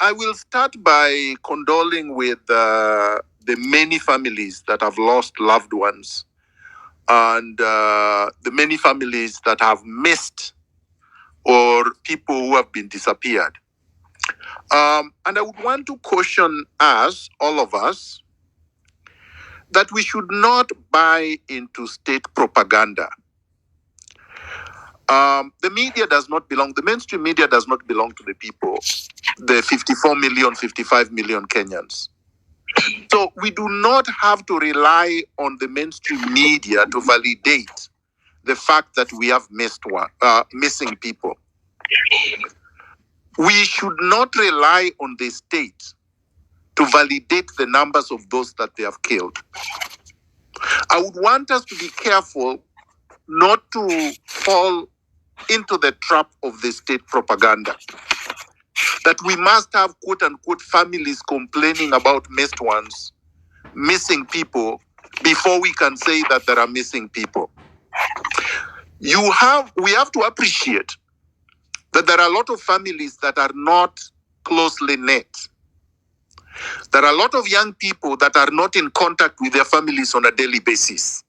I will start by condoling with the many families that have lost loved ones and the many families that have missed or people who have been disappeared. And I would want to caution us, all of us, that we should not buy into state propaganda. The media does not belong, the mainstream media does not belong to the people, the 54 million, 55 million Kenyans. So we do not have to rely on the mainstream media to validate the fact that we have missing people. We should not rely on the state to validate the numbers of those that they have killed. I would want us to be careful not to fall into the trap of the state propaganda. That we must have quote unquote families complaining about missed ones, missing people, before we can say that there are missing people. We have to appreciate that there are a lot of families that are not closely knit. There are a lot of young people that are not in contact with their families on a daily basis.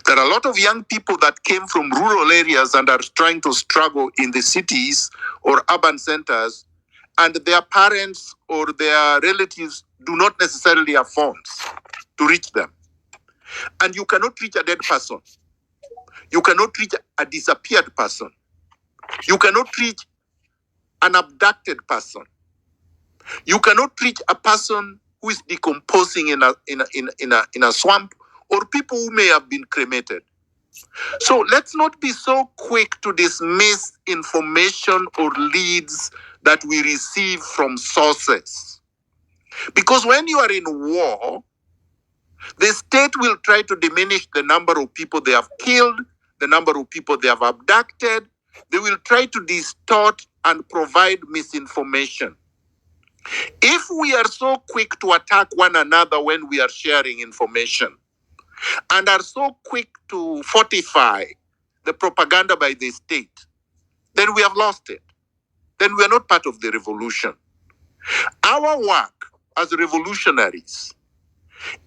There are a lot of young people that came from rural areas and are trying to struggle in the cities or urban centers, and their parents or their relatives do not necessarily have phones to reach them. And you cannot reach a dead person. You cannot reach a disappeared person. You cannot reach an abducted person. You cannot reach a person who is decomposing in a swamp, or people who may have been cremated. So let's not be so quick to dismiss information or leads that we receive from sources. Because when you are in war, the state will try to diminish the number of people they have killed, the number of people they have abducted. They will try to distort and provide misinformation. If we are so quick to attack one another when we are sharing information, and are so quick to fortify the propaganda by the state, then we have lost it. Then we are not part of the revolution. Our work as revolutionaries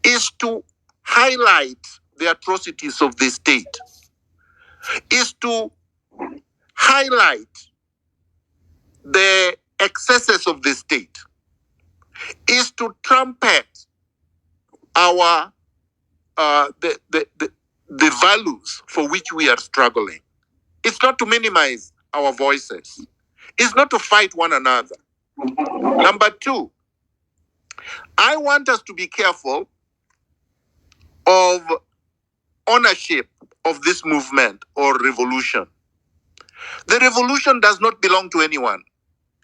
is to highlight the atrocities of the state, is to highlight the excesses of the state, is to trumpet our the values for which we are struggling. It's not to minimize our voices. It's not to fight one another. Number two, I want us to be careful of ownership of this movement or revolution. The revolution does not belong to anyone.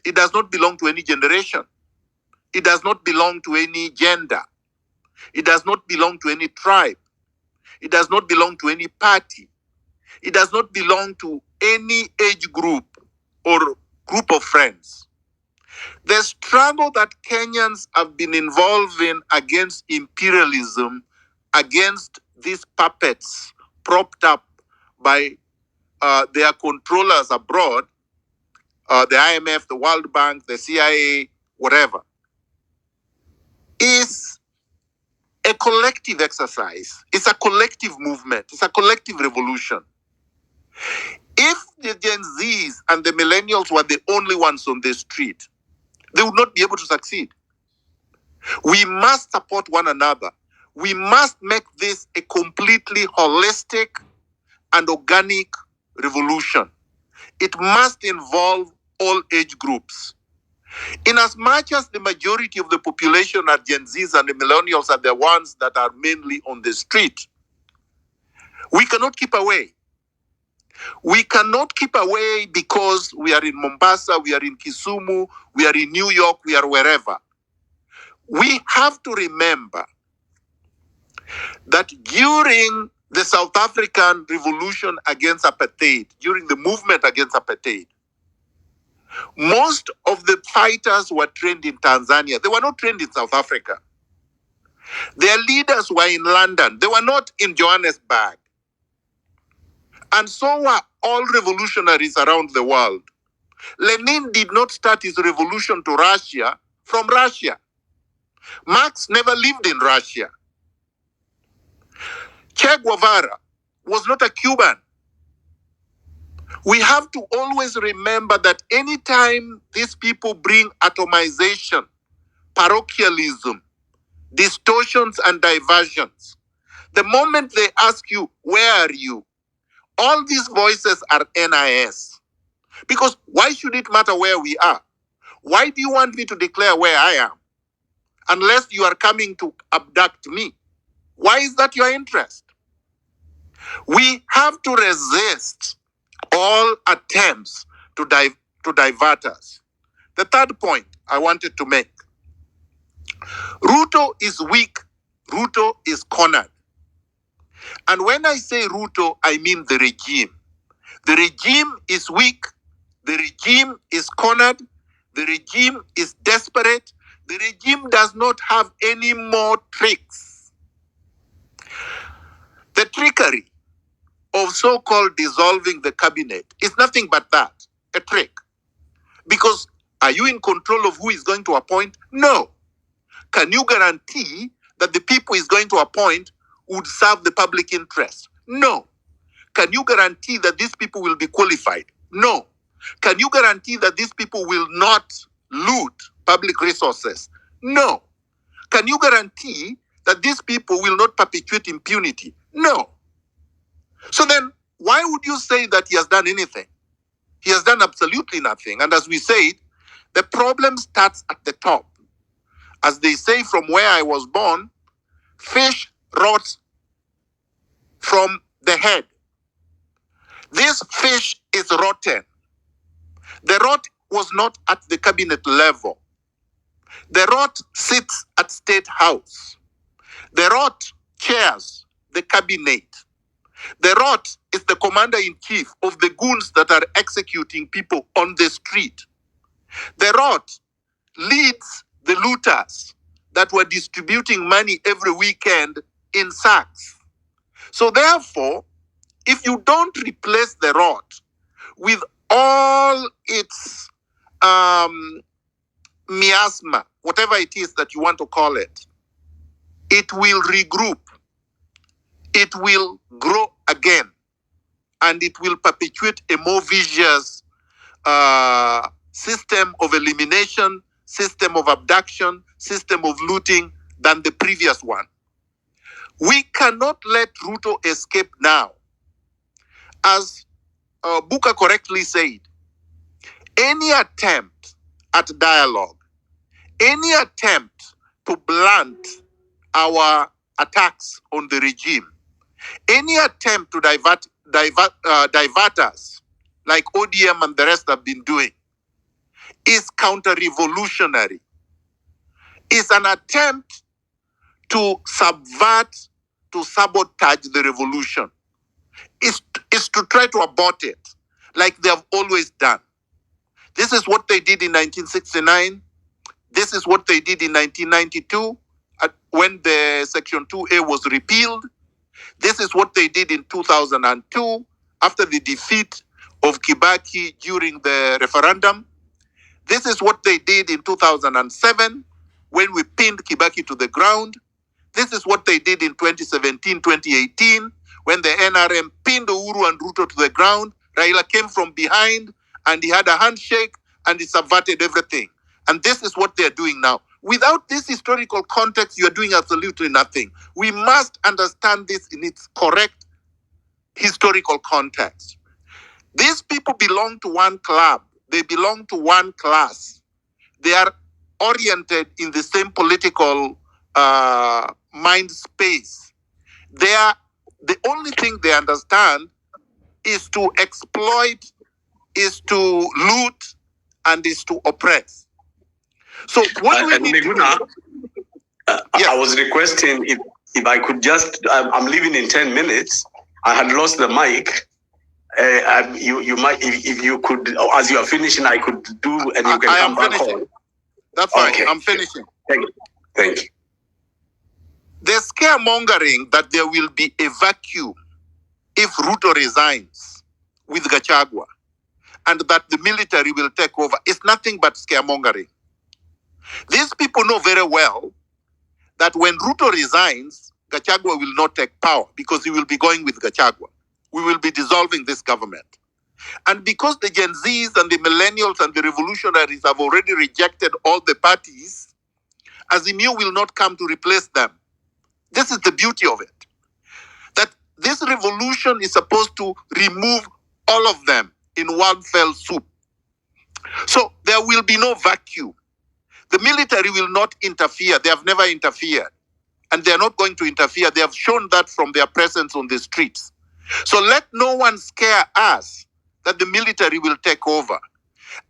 It does not belong to any generation. It does not belong to any gender. It does not belong to any tribe. It does not belong to any party. It does not belong to any age group or group of friends. The struggle that Kenyans have been involved in against imperialism, against these puppets propped up by their controllers abroad, the IMF, the World Bank, the CIA, whatever, is a collective exercise. It's a collective movement. It's a collective revolution. If the Gen Zs and the millennials were the only ones on the street, they would not be able to succeed. We must support one another. We must make this a completely holistic and organic revolution. It must involve all age groups. In as much as the majority of the population are Gen Zs and the millennials are the ones that are mainly on the street, we cannot keep away. We cannot keep away because we are in Mombasa, we are in Kisumu, we are in New York, we are wherever. We have to remember that during the South African revolution against apartheid, during the movement against apartheid, most of the fighters were trained in Tanzania. They were not trained in South Africa. Their leaders were in London. They were not in Johannesburg. And so were all revolutionaries around the world. Lenin did not start his revolution to Russia from Russia. Marx never lived in Russia. Che Guevara was not a Cuban. We have to always remember that anytime these people bring atomization, parochialism, distortions, and diversions, the moment they ask you, where are you? All these voices are NIS. Because why should it matter where we are? Why do you want me to declare where I am? Unless you are coming to abduct me. Why is that your interest? We have to resist all attempts to divert us. The third point I wanted to make. Ruto is weak. Ruto is cornered. And when I say Ruto, I mean the regime. The regime is weak. The regime is cornered. The regime is desperate. The regime does not have any more tricks. The trickery of so-called dissolving the cabinet is nothing but that, a trick. Because are you in control of who is going to appoint? No. Can you guarantee that the people is going to appoint would serve the public interest? No. Can you guarantee that these people will be qualified? No. Can you guarantee that these people will not loot public resources? No. Can you guarantee that these people will not perpetuate impunity? No. So then, why would you say that he has done anything? He has done absolutely nothing. And as we said, the problem starts at the top. As they say from where I was born, fish rots from the head. This fish is rotten. The rot was not at the cabinet level. The rot sits at State House. The rot chairs the cabinet. The rot is the commander-in-chief of the goons that are executing people on the street. The rot leads the looters that were distributing money every weekend in sacks. So therefore, if you don't replace the rot with all its miasma, whatever it is that you want to call it, it will regroup. It will grow again. And it will perpetuate a more vicious system of elimination, system of abduction, system of looting than the previous one. We cannot let Ruto escape now. As Buka correctly said, any attempt at dialogue, any attempt to blunt our attacks on the regime, any attempt to divert us, like ODM and the rest have been doing, is counter-revolutionary. It's an attempt to subvert, to sabotage the revolution. It's to try to abort it, like they have always done. This is what they did in 1969. This is what they did in 1992 when the Section 2A was repealed. This is what they did in 2002 after the defeat of Kibaki during the referendum. This is what they did in 2007 when we pinned Kibaki to the ground. This is what they did in 2017, 2018 when the NRM pinned Uhuru and Ruto to the ground. Raila came from behind and he had a handshake and he subverted everything. And this is what they're doing now. Without this historical context, you're doing absolutely nothing. We must understand this in its correct historical context. These people belong to one club. They belong to one class. They are oriented in the same political mind space. The only thing they understand is to exploit, is to loot, and is to oppress. So what we need Miguna, to do... Yes. I was requesting if I could just, I'm leaving in 10 minutes. I had lost the mic. You might, if you could, as you are finishing, I could do, and you can come back on. That's fine. Okay. I'm finishing. Thank you. Thank you. The scaremongering that there will be a vacuum if Ruto resigns with Gachagua, and that the military will take over is nothing but scaremongering. These people know very well that when Ruto resigns, Gachagua will not take power because he will be going with Gachagua. We will be dissolving this government. And because the Gen Zs and the millennials and the revolutionaries have already rejected all the parties, Azimio will not come to replace them. This is the beauty of it. That this revolution is supposed to remove all of them in one fell swoop. So there will be no vacuum. The military will not interfere. They have never interfered. And they are not going to interfere. They have shown that from their presence on the streets. So let no one scare us that the military will take over.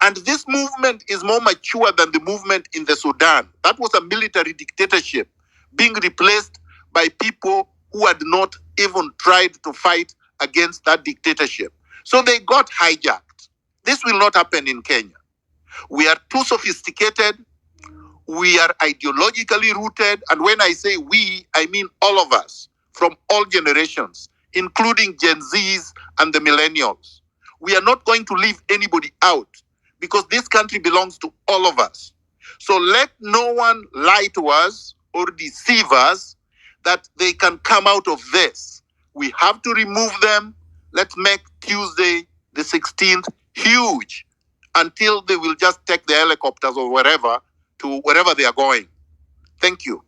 And this movement is more mature than the movement in the Sudan. That was a military dictatorship being replaced by people who had not even tried to fight against that dictatorship. So they got hijacked. This will not happen in Kenya. We are too sophisticated. We are ideologically rooted. And when I say we, I mean all of us from all generations, including Gen Zs and the millennials. We are not going to leave anybody out because this country belongs to all of us. So let no one lie to us or deceive us that they can come out of this. We have to remove them. Let's make Tuesday the 16th huge until they will just take the helicopters or wherever to wherever they are going. Thank you.